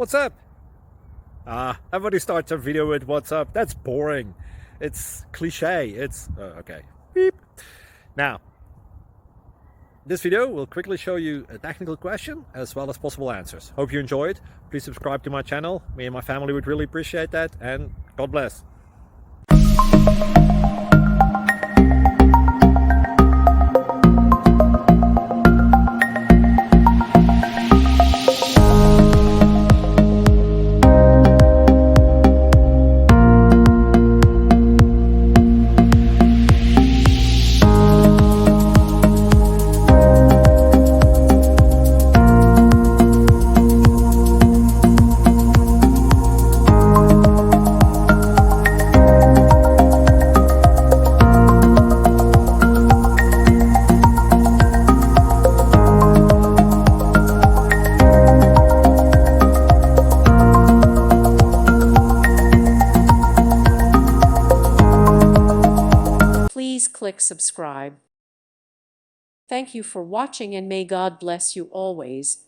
What's up? Everybody starts a video with what's up. That's boring. It's cliche. It's okay. Beep. Now, this video will quickly show you a technical question as well as possible answers. Hope you enjoyed. Please subscribe to my channel. Me and my family would really appreciate that, and God bless. Please click subscribe. Thank you for watching and may God bless you always.